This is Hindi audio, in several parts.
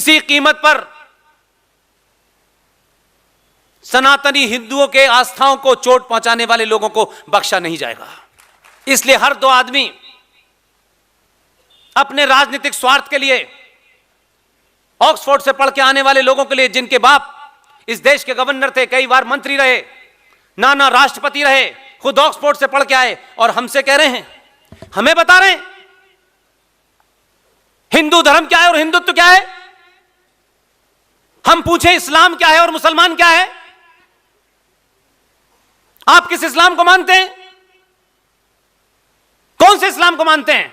किसी कीमत पर सनातनी हिंदुओं के आस्थाओं को चोट पहुंचाने वाले लोगों को बख्शा नहीं जाएगा। इसलिए हर दो आदमी अपने राजनीतिक स्वार्थ के लिए, ऑक्सफोर्ड से पढ़ के आने वाले लोगों के लिए, जिनके बाप इस देश के गवर्नर थे, कई बार मंत्री रहे, नाना राष्ट्रपति रहे, खुद ऑक्सफोर्ड से पढ़ के आए, और हमसे कह रहे हैं, हमें बता रहे हैं हिंदू धर्म क्या है और हिंदुत्व क्या है। हम पूछे इस्लाम क्या है और मुसलमान क्या है। आप किस इस्लाम को मानते हैं? कौन से इस्लाम को मानते हैं?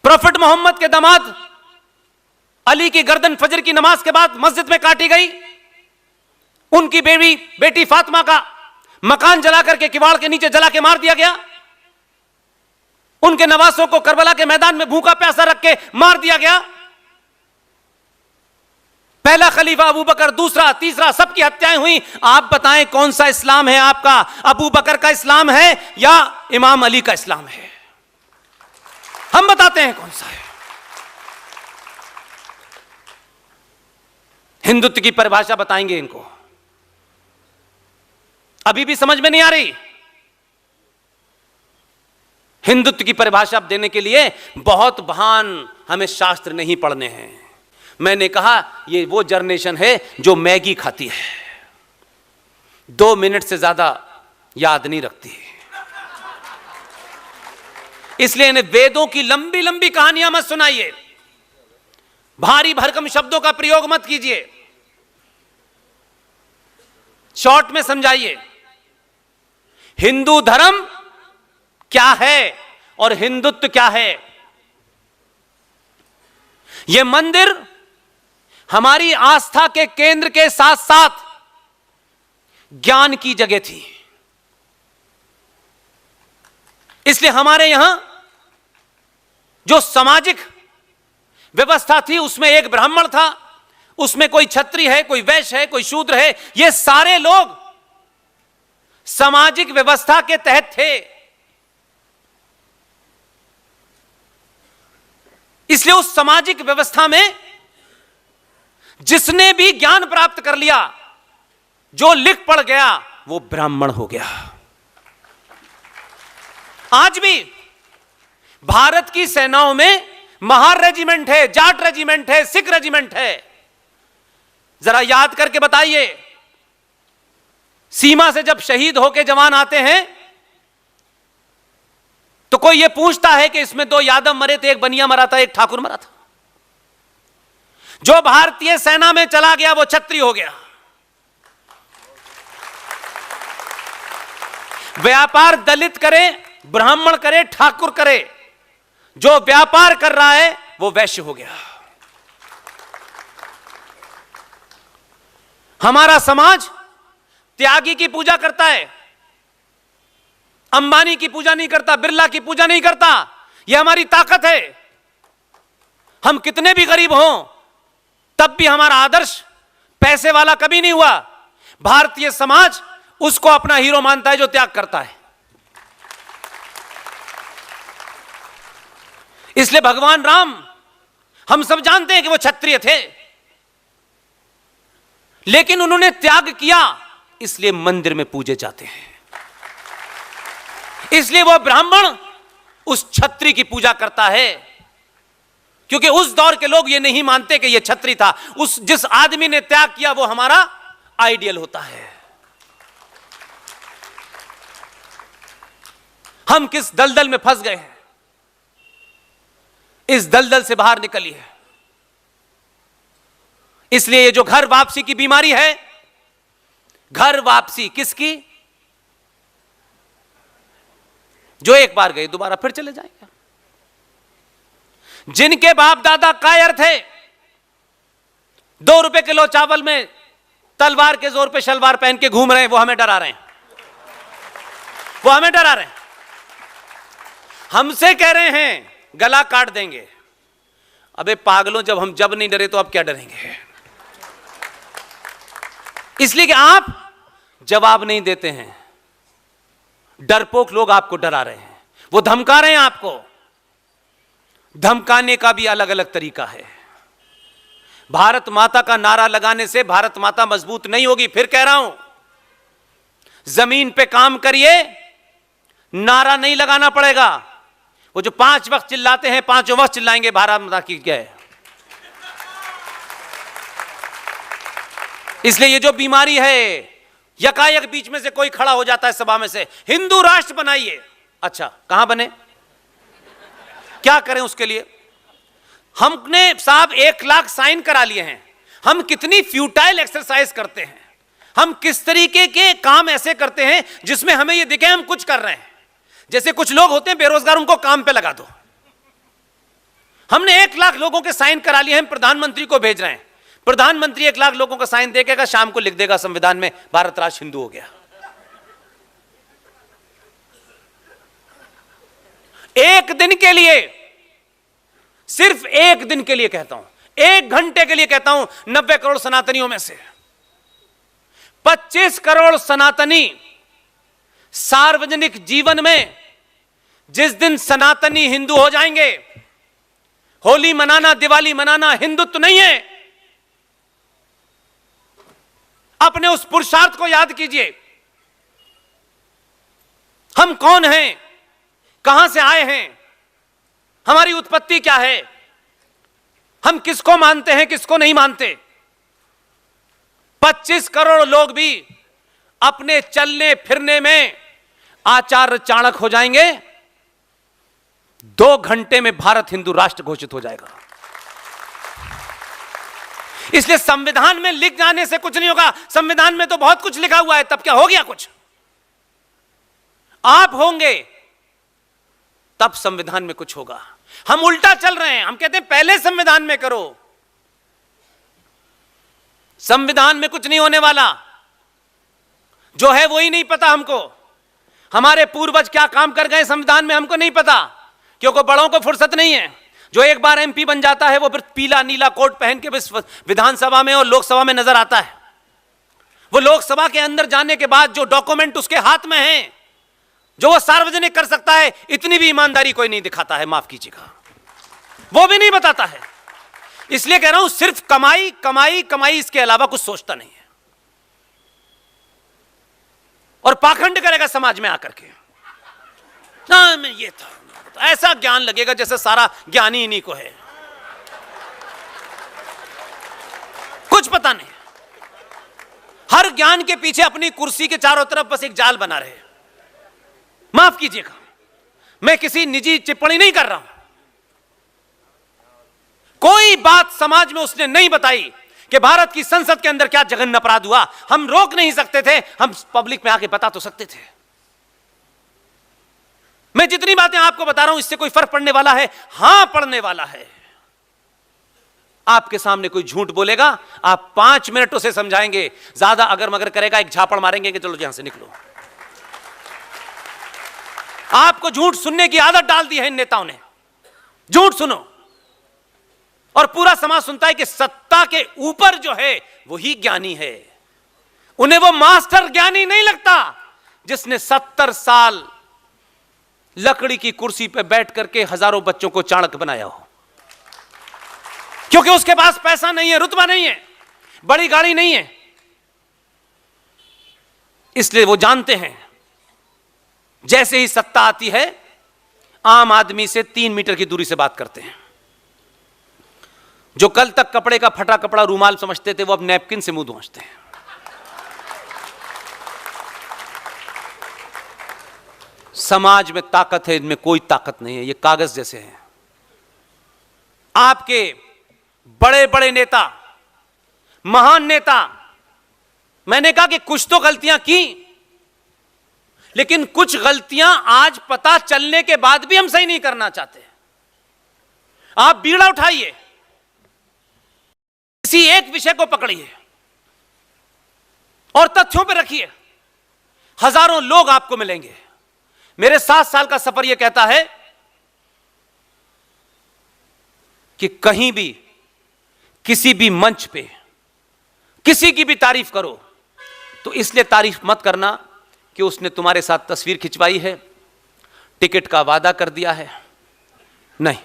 प्रोफेट मोहम्मद के दामाद अली की गर्दन फजर की नमाज के बाद मस्जिद में काटी गई। उनकी बेटी फातिमा का मकान जलाकर के, किवाड़ के नीचे जला के मार दिया गया। उनके नवासों को करबला के मैदान में भूखा प्यासा रख के मार दिया गया। पहला खलीफा अबू बकर, दूसरा, तीसरा, सबकी हत्याएं हुई। आप बताएं कौन सा इस्लाम है आपका? अबू बकर का इस्लाम है या इमाम अली का इस्लाम है? हम बताते हैं कौन सा है। हिंदुत्व की परिभाषा बताएंगे इनको, अभी भी समझ में नहीं आ रही। हिंदुत्व की परिभाषा देने के लिए बहुत बहान हमें शास्त्र नहीं पढ़ने हैं। मैंने कहा ये वो जनरेशन है जो मैगी खाती है, 2 मिनट से ज्यादा याद नहीं रखती। इसलिए इन्हें वेदों की लंबी लंबी कहानियां मत सुनाइए, भारी भरकम शब्दों का प्रयोग मत कीजिए, शॉर्ट में समझाइए। हिंदू धर्म क्या है और हिंदुत्व क्या है? यह मंदिर हमारी आस्था के केंद्र के साथ साथ ज्ञान की जगह थी। इसलिए हमारे यहां जो सामाजिक व्यवस्था थी उसमें एक ब्राह्मण था, उसमें कोई क्षत्रिय है, कोई वैश्य है, कोई शूद्र है, ये सारे लोग सामाजिक व्यवस्था के तहत थे। इसलिए उस सामाजिक व्यवस्था में जिसने भी ज्ञान प्राप्त कर लिया, जो लिख पढ़ गया, वो ब्राह्मण हो गया। आज भी भारत की सेनाओं में महार रेजिमेंट है, जाट रेजिमेंट है, सिख रेजिमेंट है। जरा याद करके बताइए, सीमा से जब शहीद होके जवान आते हैं तो कोई यह पूछता है कि इसमें 2 यादव मरे थे, एक बनिया मरा था, एक ठाकुर मरा था। जो भारतीय सेना में चला गया वो क्षत्रिय हो गया। व्यापार दलित करे, ब्राह्मण करे, ठाकुर करे, जो व्यापार कर रहा है वो वैश्य हो गया। हमारा समाज त्यागी की पूजा करता है, अंबानी की पूजा नहीं करता, बिरला की पूजा नहीं करता। यह हमारी ताकत है। हम कितने भी गरीब हों तब भी हमारा आदर्श पैसे वाला कभी नहीं हुआ। भारतीय समाज उसको अपना हीरो मानता है जो त्याग करता है। इसलिए भगवान राम, हम सब जानते हैं कि वो क्षत्रिय थे, लेकिन उन्होंने त्याग किया, इसलिए मंदिर में पूजे जाते हैं। इसलिए वो ब्राह्मण उस क्षत्रिय की पूजा करता है, क्योंकि उस दौर के लोग ये नहीं मानते कि ये क्षत्रिय था। उस जिस आदमी ने त्याग किया वो हमारा आइडियल होता है। हम किस दलदल में फंस गए हैं, इस दलदल से बाहर निकलिए। इसलिए ये जो घर वापसी की बीमारी है, घर वापसी किसकी? जो एक बार गए दोबारा फिर चले जाएंगे। जिनके बाप दादा कायर थे, 2 रुपए किलो चावल में तलवार के जोर पे शलवार पहन के घूम रहे हैं, वो हमें डरा रहे हैं। वो हमें डरा रहे हैं, हमसे कह रहे हैं गला काट देंगे। अबे पागलों, जब नहीं डरे तो अब क्या डरेंगे? इसलिए कि आप जवाब नहीं देते हैं। डरपोक लोग आपको डरा रहे हैं, वो धमका रहे हैं आपको। धमकाने का भी अलग अलग तरीका है। भारत माता का नारा लगाने से भारत माता मजबूत नहीं होगी। फिर कह रहा हूं, जमीन पे काम करिए, नारा नहीं लगाना पड़ेगा। वो जो 5 वक्त चिल्लाते हैं, 5 वक्त चिल्लाएंगे भारत माता की जय। इसलिए ये जो बीमारी है, यकायक बीच में से कोई खड़ा हो जाता है सभा में से, हिंदू राष्ट्र बनाइए। अच्छा, कहां बने, क्या करें उसके लिए? हमने साहब 1 लाख साइन करा लिए हैं। हम कितनी फ्यूटाइल एक्सरसाइज करते हैं, हम किस तरीके के काम ऐसे करते हैं जिसमें हमें यह दिखे हम कुछ कर रहे हैं। जैसे कुछ लोग होते हैं बेरोजगार, उनको काम पे लगा दो। हमने 1 लाख लोगों के साइन करा लिए हैं, प्रधानमंत्री को भेज रहे हैं। प्रधानमंत्री 1 लाख लोगों का साइन देगा, शाम को लिख देगा संविधान में भारत राष्ट्र हिंदू हो गया। एक दिन के लिए, सिर्फ 1 दिन के लिए कहता हूं, 1 घंटे के लिए कहता हूं, 90 करोड़ सनातनियों में से 25 करोड़ सनातनी सार्वजनिक जीवन में जिस दिन सनातनी हिंदू हो जाएंगे, होली मनाना, दिवाली मनाना हिंदुत्व नहीं है। अपने उस पुरुषार्थ को याद कीजिए। हम कौन हैं, कहां से आए हैं, हमारी उत्पत्ति क्या है, हम किसको मानते हैं, किसको नहीं मानते। 25 करोड़ लोग भी अपने चलने फिरने में आचार्य चाणक्य हो जाएंगे, 2 घंटे में भारत हिंदू राष्ट्र घोषित हो जाएगा। इसलिए संविधान में लिख जाने से कुछ नहीं होगा। संविधान में तो बहुत कुछ लिखा हुआ है, तब क्या हो गया कुछ? आप होंगे तब संविधान में कुछ होगा। हम उल्टा चल रहे हैं, हम कहते हैं पहले संविधान में करो। संविधान में कुछ नहीं होने वाला, जो है वही नहीं पता हमको। हमारे पूर्वज क्या काम कर गए संविधान में हमको नहीं पता, क्योंकि बड़ों को फुर्सत नहीं है। जो एक बार एमपी बन जाता है वो फिर पीला नीला कोट पहन के विधानसभा में और लोकसभा में नजर आता है। वो लोकसभा के अंदर जाने के बाद जो डॉक्यूमेंट उसके हाथ में हैं, जो वो सार्वजनिक कर सकता है, इतनी भी ईमानदारी कोई नहीं दिखाता है, माफ कीजिएगा, वो भी नहीं बताता है। इसलिए कह रहा हूं, सिर्फ कमाई कमाई कमाई, इसके अलावा कुछ सोचता नहीं है, और पाखंड करेगा समाज में आकर के। ना मैं ये था, ऐसा ज्ञान लगेगा जैसे सारा ज्ञान ही इन्हीं को है, कुछ पता नहीं। हर ज्ञान के पीछे अपनी कुर्सी के चारों तरफ बस एक जाल बना रहे। माफ कीजिएगा, मैं किसी निजी टिप्पणी नहीं कर रहा हूं। कोई बात समाज में उसने नहीं बताई कि भारत की संसद के अंदर क्या जघन्य अपराध हुआ। हम रोक नहीं सकते थे, हम पब्लिक में आके बता तो सकते थे। मैं जितनी बातें आपको बता रहा हूं, इससे कोई फर्क पड़ने वाला है? हां, पड़ने वाला है। आपके सामने कोई झूठ बोलेगा, आप 5 मिनट उसे समझाएंगे, ज्यादा अगर मगर करेगा एक झापड़ मारेंगे कि चलो यहां से निकलो। आपको झूठ सुनने की आदत डाल दी है इन नेताओं ने। झूठ सुनो, और पूरा समाज सुनता है कि सत्ता के ऊपर जो है वही ज्ञानी है। उन्हें वो मास्टर ज्ञानी नहीं लगता जिसने 70 साल लकड़ी की कुर्सी पर बैठ करके हजारों बच्चों को चाणक्य बनाया हो, क्योंकि उसके पास पैसा नहीं है, रुतबा नहीं है, बड़ी गाड़ी नहीं है। इसलिए वो जानते हैं जैसे ही सत्ता आती है, आम आदमी से 3 मीटर की दूरी से बात करते हैं। जो कल तक कपड़े का फटा कपड़ा रूमाल समझते थे, वो अब नैपकिन से मुंह धोंचते हैं। समाज में ताकत है, इनमें कोई ताकत नहीं है, ये कागज जैसे हैं। आपके बड़े बड़े नेता, महान नेता, मैंने कहा कि कुछ तो गलतियां की, लेकिन कुछ गलतियां आज पता चलने के बाद भी हम सही नहीं करना चाहते। आप बीड़ा उठाइए, किसी एक विषय को पकड़िए और तथ्यों पर रखिए, हजारों लोग आपको मिलेंगे। मेरे 7 साल का सफर यह कहता है कि कहीं भी, किसी भी मंच पे किसी की भी तारीफ करो तो इसलिए तारीफ मत करना कि उसने तुम्हारे साथ तस्वीर खिंचवाई है, टिकट का वादा कर दिया है। नहीं,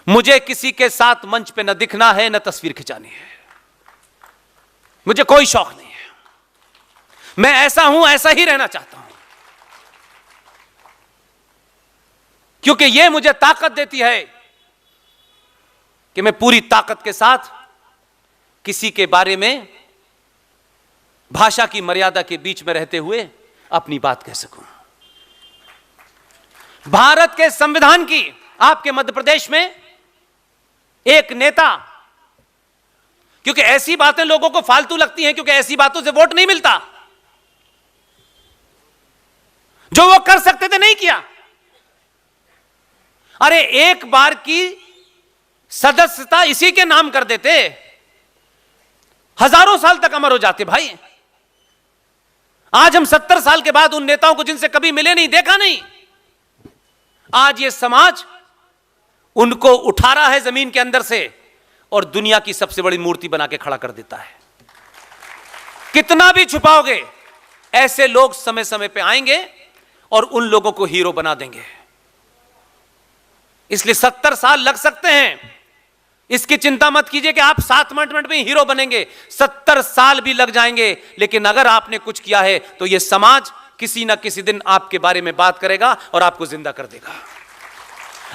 मुझे किसी के साथ मंच पे न दिखना है, न तस्वीर खिंचानी है। मुझे कोई शौक नहीं है। मैं ऐसा हूं, ऐसा ही रहना चाहता हूं, क्योंकि यह मुझे ताकत देती है कि मैं पूरी ताकत के साथ किसी के बारे में भाषा की मर्यादा के बीच में रहते हुए अपनी बात कह सकूं। भारत के संविधान की आपके मध्य प्रदेश में एक नेता, क्योंकि ऐसी बातें लोगों को फालतू लगती हैं, क्योंकि ऐसी बातों से वोट नहीं मिलता, जो वो कर सकते थे नहीं किया। अरे एक बार की सदस्यता इसी के नाम कर देते, हजारों साल तक अमर हो जाते भाई। आज हम 70 साल के बाद उन नेताओं को जिनसे कभी मिले नहीं, देखा नहीं, आज ये समाज उनको उठा रहा है जमीन के अंदर से और दुनिया की सबसे बड़ी मूर्ति बना के खड़ा कर देता है। कितना भी छुपाओगे, ऐसे लोग समय समय पे आएंगे और उन लोगों को हीरो बना देंगे। इसलिए 70 साल लग सकते हैं, इसकी चिंता मत कीजिए कि आप 7 मिनट में हीरो बनेंगे। 70 साल भी लग जाएंगे, लेकिन अगर आपने कुछ किया है तो यह समाज किसी ना किसी दिन आपके बारे में बात करेगा और आपको जिंदा कर देगा।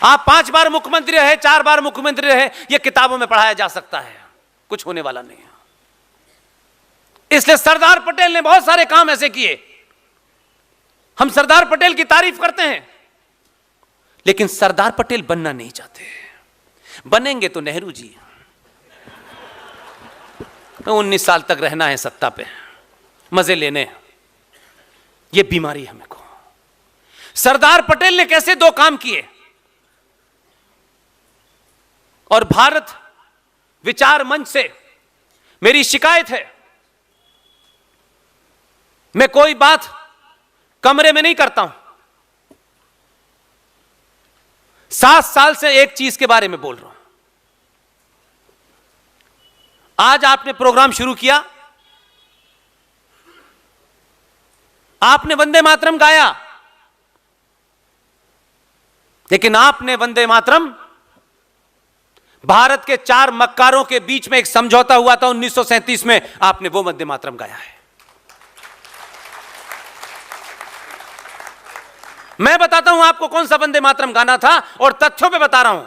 आप 5 बार मुख्यमंत्री रहे, 4 बार मुख्यमंत्री रहे, यह किताबों में पढ़ाया जा सकता है, कुछ होने वाला नहीं है। इसलिए सरदार पटेल ने बहुत सारे काम ऐसे किए। हम सरदार पटेल की तारीफ करते हैं, लेकिन सरदार पटेल बनना नहीं चाहते। बनेंगे तो नेहरू जी। 19 साल तक रहना है सत्ता पे, मजे लेने, ये बीमारी है हमको। सरदार पटेल ने कैसे 2 काम किए, और भारत विचार मंच से मेरी शिकायत है, मैं कोई बात कमरे में नहीं करता हूं। 7 साल से एक चीज के बारे में बोल रहा हूं। आज आपने प्रोग्राम शुरू किया, आपने वंदे मातरम गाया, लेकिन आपने वंदे मातरम भारत के 4 मक्कारों के बीच में एक समझौता हुआ था 1937 में, आपने वो वंदे मातरम गाया है। मैं बताता हूं आपको कौन सा वंदे मातरम गाना था, और तथ्यों पे बता रहा हूं,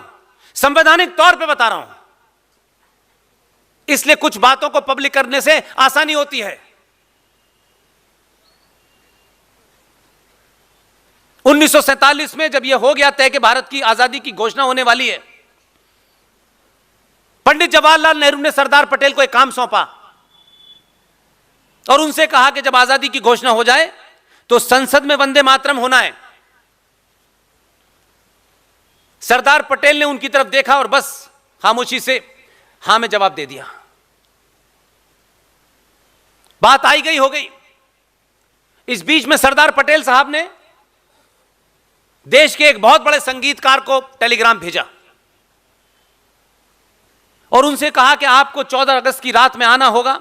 संवैधानिक तौर पे बता रहा हूं। इसलिए कुछ बातों को पब्लिक करने से आसानी होती है। 1947 में जब यह हो गया तय कि भारत की आजादी की घोषणा होने वाली है, पंडित जवाहरलाल नेहरू ने सरदार पटेल को एक काम सौंपा और उनसे कहा कि जब आजादी की घोषणा हो जाए तो संसद में वंदे मातरम होना है। सरदार पटेल ने उनकी तरफ देखा और बस खामोशी से हां में जवाब दे दिया। बात आई गई हो गई। इस बीच में सरदार पटेल साहब ने देश के एक बहुत बड़े संगीतकार को टेलीग्राम भेजा और उनसे कहा कि आपको 14 अगस्त की रात में आना होगा,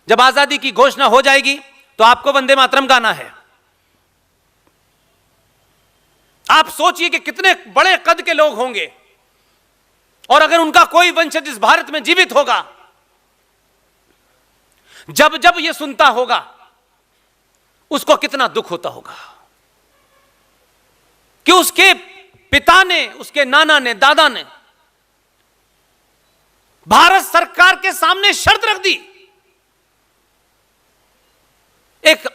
जब आजादी की घोषणा हो जाएगी तो आपको वंदे मातरम गाना है। आप सोचिए कि कितने बड़े कद के लोग होंगे, और अगर उनका कोई वंशज इस भारत में जीवित होगा, जब जब यह सुनता होगा उसको कितना दुख होता होगा कि उसके पिता ने, उसके नाना ने, दादा ने भारत सरकार के सामने शर्त रख दी। एक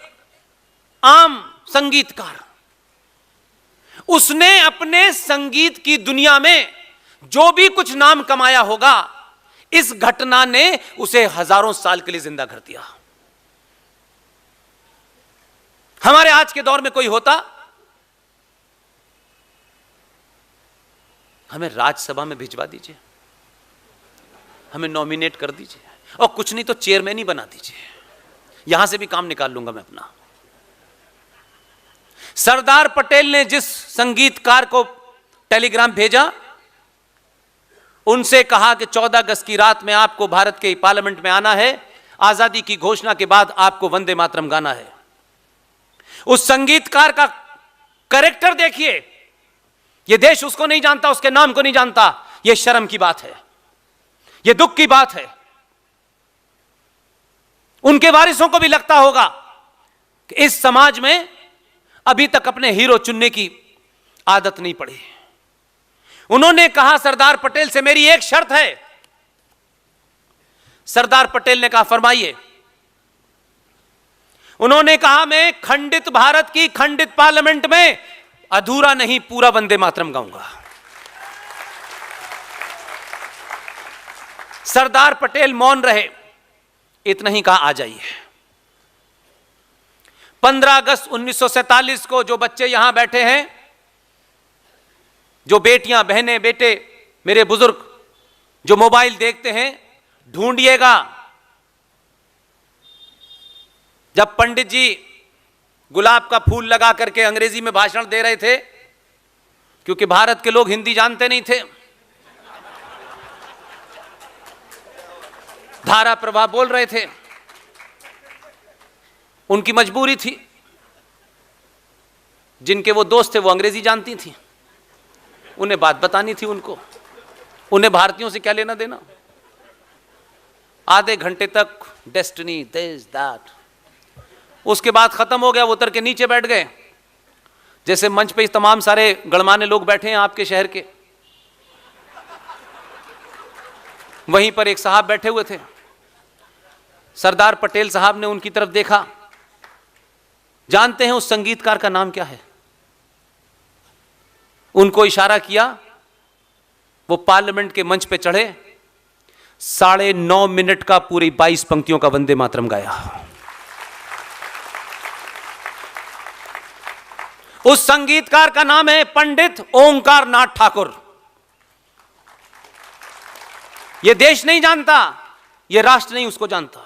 आम संगीतकार, उसने अपने संगीत की दुनिया में जो भी कुछ नाम कमाया होगा, इस घटना ने उसे हजारों साल के लिए जिंदा कर दिया। हमारे आज के दौर में कोई होता, हमें राज्यसभा में भिजवा दीजिए, हमें नॉमिनेट कर दीजिए, और कुछ नहीं तो चेयरमैन ही बना दीजिए, यहां से भी काम निकाल लूंगा मैं अपना। सरदार पटेल ने जिस संगीतकार को टेलीग्राम भेजा, उनसे कहा कि 14 अगस्त की रात में आपको भारत के पार्लियामेंट में आना है, आजादी की घोषणा के बाद आपको वंदे मातरम गाना है। उस संगीतकार का कैरेक्टर देखिए, ये देश उसको नहीं जानता, उसके नाम को नहीं जानता। ये शर्म की बात है, ये दुख की बात है। उनके वारिसों को भी लगता होगा कि इस समाज में अभी तक अपने हीरो चुनने की आदत नहीं पड़ी। उन्होंने कहा सरदार पटेल से, मेरी एक शर्त है। सरदार पटेल ने कहा फरमाइए। उन्होंने कहा मैं खंडित भारत की खंडित पार्लियामेंट में अधूरा नहीं पूरा वंदे मातरम गाऊंगा। सरदार पटेल मौन रहे, इतना ही कहा आ जाइए। 15 अगस्त 1947 को जो बच्चे यहां बैठे हैं, जो बेटियां बहनें बेटे मेरे बुजुर्ग जो मोबाइल देखते हैं, ढूंढिएगा जब पंडित जी गुलाब का फूल लगा करके अंग्रेजी में भाषण दे रहे थे, क्योंकि भारत के लोग हिंदी जानते नहीं थे, धारा प्रवाह बोल रहे थे, उनकी मजबूरी थी। जिनके वो दोस्त थे वो अंग्रेजी जानती थी, उन्हें बात बतानी थी उनको, उन्हें भारतीयों से क्या लेना देना। आधे घंटे तक डेस्टिनी दिस दैट, उसके बाद खत्म हो गया, वो उतर के नीचे बैठ गए। जैसे मंच पे तमाम सारे गणमान्य लोग बैठे हैं आपके शहर के, वहीं पर एक साहब बैठे हुए थे। सरदार पटेल साहब ने उनकी तरफ देखा। जानते हैं उस संगीतकार का नाम क्या है? उनको इशारा किया, वो पार्लियामेंट के मंच पे चढ़े, 9.5 मिनट का पूरी 22 पंक्तियों का वंदे मातरम गाया। उस संगीतकार का नाम है पंडित ओंकार नाथ ठाकुर। यह देश नहीं जानता, यह राष्ट्र नहीं उसको जानता।